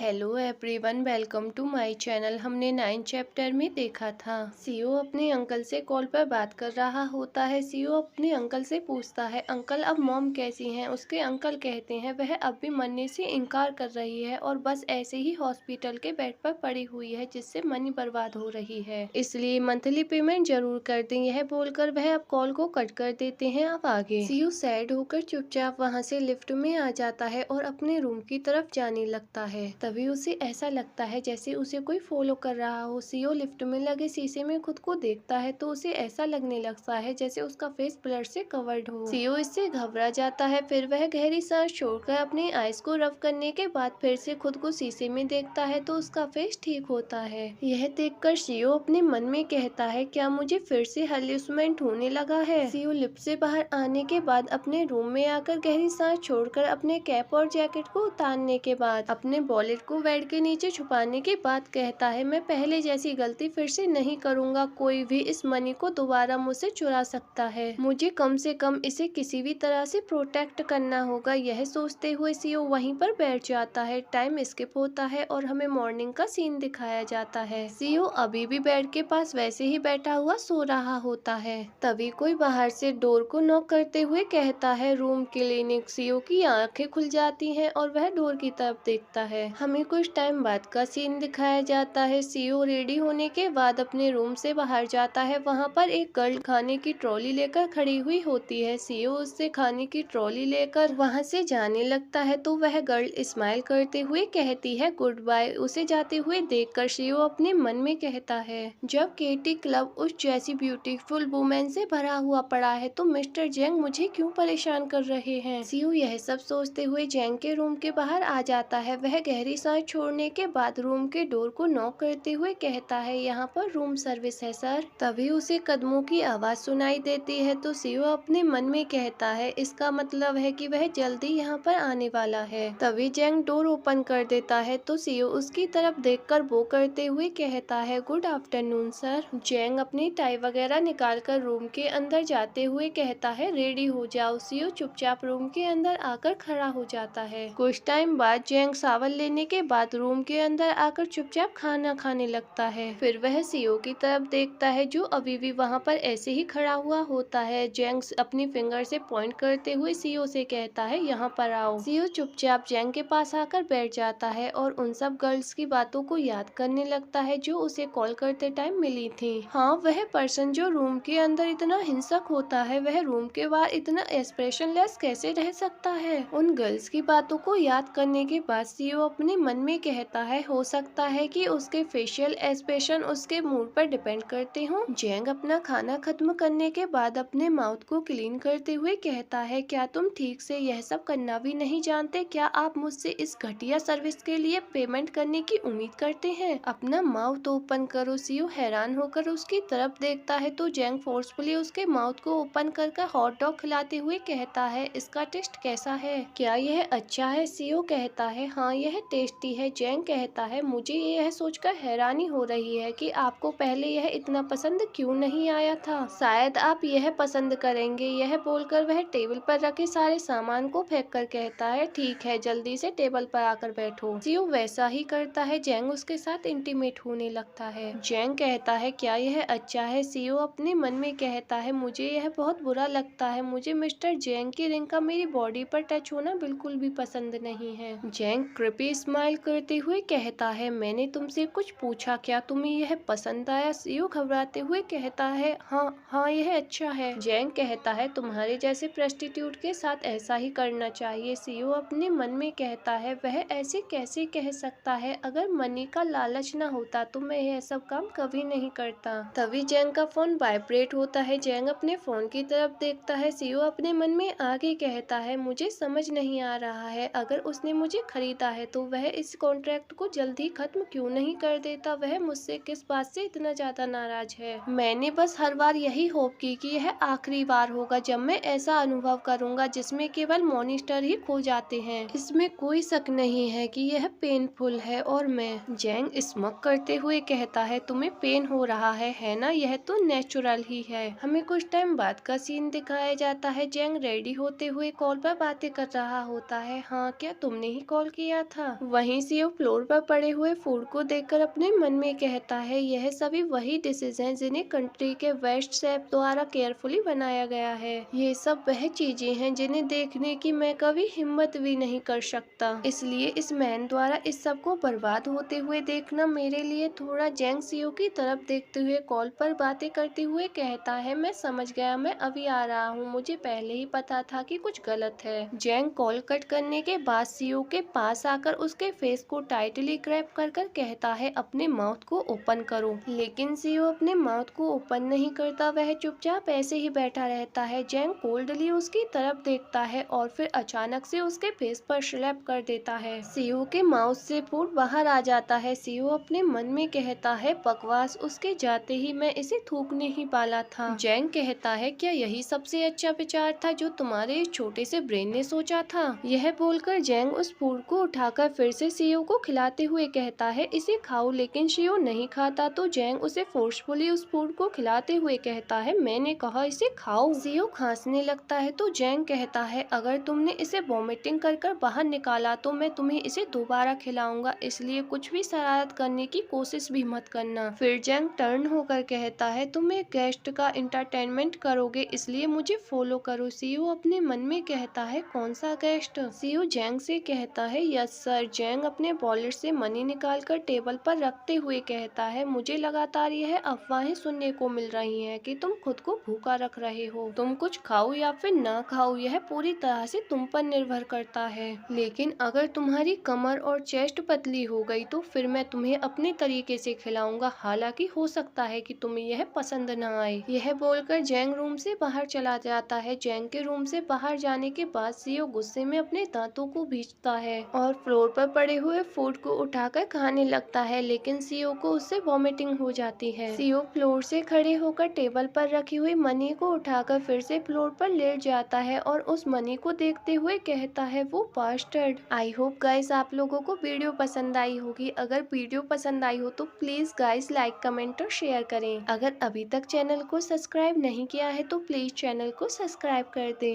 Hello everyone, welcome to my channel. हमने 9 chapter में देखा था सीओ अपने अंकल से कॉल पर बात कर रहा होता है। सीओ अपने अंकल से पूछता है, अंकल अब मॉम कैसी हैं? उसके अंकल कहते हैं वह अब भी मरने से इनकार कर रही है और बस ऐसे ही हॉस्पिटल के बेड पर पड़ी हुई है, जिससे मनी बर्बाद हो रही है, इसलिए मंथली पेमेंट जरूर कर दें। यह बोलकर वह अब कॉल को कट कर देते हैं। अब आगे सीओ सैड होकर चुपचाप वहाँ से लिफ्ट में आ जाता है और अपने रूम की तरफ जाने लगता है। तभी उसे ऐसा लगता है जैसे उसे कोई फॉलो कर रहा हो। सीओ लिफ्ट में लगे शीशे में खुद को देखता है तो उसे ऐसा लगने लगता है जैसे उसका फेस ब्लर से कवर्ड हो। सीओ इससे घबरा जाता है। फिर वह गहरी सांस छोड़कर अपनी आईज को रब करने के बाद फिर से खुद को शीशे में देखता है तो उसका फेस ठीक होता है। यह देखकर सीओ अपने मन में कहता है, क्या मुझे फिर से हैलुसिनेट होने लगा है? सीओ लिफ्ट से बाहर आने के बाद अपने रूम में आकर गहरी सांस छोड़कर अपने कैप और जैकेट को उतारने के बाद अपने वॉलेट को बेड के नीचे छुपाने के बाद कहता है, मैं पहले जैसी गलती फिर से नहीं करूंगा। कोई भी इस मनी को दोबारा मुझसे चुरा सकता है, मुझे कम से कम इसे किसी भी तरह से प्रोटेक्ट करना होगा। यह सोचते हुए सीओ वहीं पर बैठ जाता है। टाइम स्किप होता है और हमें मॉर्निंग का सीन दिखाया जाता है। सीओ अभी भी बेड के पास वैसे ही बैठा हुआ सो रहा होता है। तभी कोई बाहर से डोर को नॉक करते हुए कहता है, रूम क्लिनिक। सीओ की आंखें खुल जाती हैं और वह डोर की तरफ देखता है। हमें कुछ टाइम बाद का सीन दिखाया जाता है। सीओ रेडी होने के बाद अपने रूम से बाहर जाता है। वहाँ पर एक गर्ल खाने की ट्रॉली लेकर खड़ी हुई होती है। सीओ उससे खाने की ट्रॉली लेकर वहाँ से जाने लगता है तो वह गर्ल स्माइल करते हुए कहती है गुड बाय। उसे जाते हुए देखकर सीओ अपने मन में कहता है, जब केटी क्लब उस जैसी ब्यूटीफुल वुमेन से भरा हुआ पड़ा है तो मिस्टर जेंग मुझे क्यों परेशान कर रहे हैं? सीओ यह सब सोचते हुए जेंग के रूम के बाहर आ जाता है। वह गहरी सांस छोड़ने के बाद रूम के डोर को नॉक करते हुए कहता है, यहाँ पर रूम सर्विस है सर। तभी उसे कदमों की आवाज सुनाई देती है तो सीओ अपने मन में कहता है, इसका मतलब है कि वह जल्दी यहाँ पर आने वाला है। तभी जेंग डोर ओपन कर देता है तो सीओ उसकी तरफ देखकर वो करते हुए कहता है, गुड आफ्टरनून सर। जेंग अपनी टाई वगैरह निकालकर रूम के अंदर जाते हुए कहता है, रेडी हो जाओ। सीओ चुपचाप रूम के अंदर आकर खड़ा हो जाता है। कुछ टाइम बाद जेंग शावर लेने के बाद रूम के अंदर आकर चुपचाप खाना खाने लगता है। फिर वह सीओ की तरफ देखता है जो अभी भी वहाँ पर ऐसे ही खड़ा हुआ होता है। जेंग अपनी फिंगर से पॉइंट करते हुए सीओ से कहता है, यहाँ पर आओ। सीओ चुपचाप जेंग के पास आकर बैठ जाता है और उन सब गर्ल्स की बातों को याद करने लगता है जो उसे कॉल करते टाइम मिली थी। हाँ, वह पर्सन जो रूम के अंदर इतना हिंसक होता है वह रूम के बाहर इतना एक्सप्रेशनलेस कैसे रह सकता है? उन गर्ल्स की बातों को याद करने के बाद सीओ अपने मन में कहता है, हो सकता है कि उसके फेशियल एक्सप्रेशन उसके मूड पर डिपेंड करते हों। जेंग अपना खाना खत्म करने के बाद अपने माउथ को क्लीन करते हुए कहता है, क्या तुम ठीक से यह सब करना भी नहीं जानते? क्या आप मुझसे इस घटिया सर्विस के लिए पेमेंट करने की उम्मीद करते हैं? अपना माउथ ओपन करो। सीओ हैरान होकर उसकी तरफ देखता है तो जेंग फोर्सफुली उसके माउथ को ओपन कर हॉट डॉग खिलाते हुए कहता है, इसका टेस्ट कैसा है? क्या यह अच्छा है? सीओ कहता है, हाँ यह टेस्टी है। जेंग कहता है, मुझे यह सोचकर हैरानी हो रही है कि आपको पहले यह इतना पसंद क्यों नहीं आया था। शायद आप यह पसंद करेंगे। यह बोलकर वह टेबल पर रखे सारे सामान को फेंक कर कहता है, ठीक है जल्दी से टेबल पर आकर बैठो। सीओ वैसा ही करता है। जेंग उसके साथ इंटीमेट होने लगता है। जेंग कहता है, क्या यह अच्छा है? सीओ अपने मन में कहता है, मुझे यह बहुत बुरा लगता है। मुझे मिस्टर जेंग की रिंग का मेरी बॉडी पर टच होना बिल्कुल भी पसंद नहीं है। जेंग कृपी स्माइल करते हुए कहता है, मैंने तुमसे कुछ पूछा, क्या तुम्हें यह पसंद आया? सीओ घबराते हुए कहता है, हाँ यह अच्छा है। जेंग कहता है, तुम्हारे जैसे प्रेस्टिट्यूट के साथ ऐसा ही करना चाहिए। सीओ अपने मन में कहता है, वह ऐसे कैसे कह सकता है? अगर मनी का लालच न होता तो मैं यह सब काम कभी नहीं करता। तभी जेंग का फोन वाइब्रेट होता है। जेंग अपने फोन की तरफ देखता है। सीओ अपने मन में आगे कहता है, मुझे समझ नहीं आ रहा है, अगर उसने मुझे खरीदा है तो वह इस कॉन्ट्रैक्ट को जल्दी खत्म क्यों नहीं कर देता? वह मुझसे किस बात से इतना ज्यादा नाराज है? मैंने बस हर बार यही होप की कि यह आखिरी बार होगा जब मैं ऐसा अनुभव करूंगा जिसमें केवल मॉनिस्टर ही खो जाते हैं। इसमें कोई शक नहीं है कि यह पेनफुल है और मैं। जेंग स्मक करते हुए कहता है, तुम्हें पेन हो रहा है ना? यह तो नेचुरल ही है। हमें कुछ टाइम बाद का सीन दिखाया जाता है। जेंग रेडी होते हुए कॉल पर बातें कर रहा होता है। हाँ, क्या तुमने ही कॉल किया था? वहीं सीओ फ्लोर पर पड़े हुए फूड को देखकर अपने मन में कहता है, यह सभी वही डिशेज हैं जिन्हें कंट्री के वेस्ट शेफ द्वारा केयरफुली बनाया गया है। ये सब वह चीजें हैं जिन्हें देखने की मैं कभी हिम्मत भी नहीं कर सकता, इसलिए इस मैन द्वारा इस सब को बर्बाद होते हुए देखना मेरे लिए थोड़ा। जैंग सीओ की तरफ देखते हुए कॉल पर बातें करते हुए कहता है, मैं समझ गया, मैं अभी आ रहा हूँ, मुझे पहले ही पता था कि कुछ गलत है। जैंग कॉल कट करने के बाद सीओ के पास आकर उसके फेस को टाइटली ग्रैब कर कहता है, अपने माउथ को ओपन करो। लेकिन सीओ अपने माउथ को ओपन नहीं करता, वह चुपचाप ऐसे ही बैठा रहता है। जैंग कोल्डली उसकी तरफ देखता है और फिर अचानक से उसके फेस पर स्लैप कर देता है। सीओ के माउथ से फूड बाहर आ जाता है। सीओ अपने मन में कहता है, बकवास, उसके जाते ही मैं इसे थूकने ही वाला था। जैंग कहता है, क्या यही सबसे अच्छा विचार था जो तुम्हारे इस छोटे से ब्रेन ने सोचा था? यह बोलकर जैंग उस फूड को उठाकर फिर से सीओ को खिलाते हुए कहता है, इसे खाओ। लेकिन सीओ नहीं खाता तो जैंग उसे फोर्सफुली उस फूड को खिलाते हुए कहता है, मैंने कहा इसे खाओ। सीओ खांसने लगता है तो जैंग कहता है, अगर तुमने इसे वॉमिटिंग कर बाहर निकाला तो मैं तुम्हें इसे दोबारा खिलाऊंगा, इसलिए कुछ भी शरारत करने की कोशिश भी मत करना। फिर जैंग टर्न होकर कहता है, तुम एक गेस्ट का एंटरटेनमेंट करोगे, इसलिए मुझे फॉलो करो। सीओ अपने मन में कहता है, कौन सा गेस्ट? सीओ जैंग से कहता है, यस सर। जैंग अपने वॉलेट से मनी निकालकर टेबल पर रखते हुए कहता है, मुझे लगातार यह अफवाहें सुनने को मिल रही हैं कि तुम खुद को भूखा रख रहे हो। तुम कुछ खाओ या फिर ना खाओ, यह पूरी तरह से तुम पर निर्भर करता है। लेकिन अगर तुम्हारी कमर और चेस्ट पतली हो गई तो फिर मैं तुम्हें अपने तरीके से खिलाऊंगा, हालांकि हो सकता है कि तुम्हें यह पसंद न आए। यह बोलकर जैंग रूम से बाहर चला जाता है। जैंग के रूम से बाहर जाने के बाद सीओ गुस्से में अपने दांतों को भींचता है और फ्लोर पर पड़े हुए फूड को उठाकर खाने लगता है, लेकिन सीओ को उससे वॉमिटिंग हो जाती है। सीओ फ्लोर से खड़े होकर टेबल पर रखी हुई मनी को उठाकर फिर से फ्लोर पर लेट जाता है और उस मनी को देखते हुए कहता है, वो बास्टर्ड। आई होप गाइस आप लोगों को वीडियो पसंद आई होगी। अगर वीडियो पसंद आई हो तो प्लीज गाइस लाइक, कमेंट और शेयर करें। अगर अभी तक चैनल को सब्सक्राइब नहीं किया है तो प्लीज चैनल को सब्सक्राइब कर दें।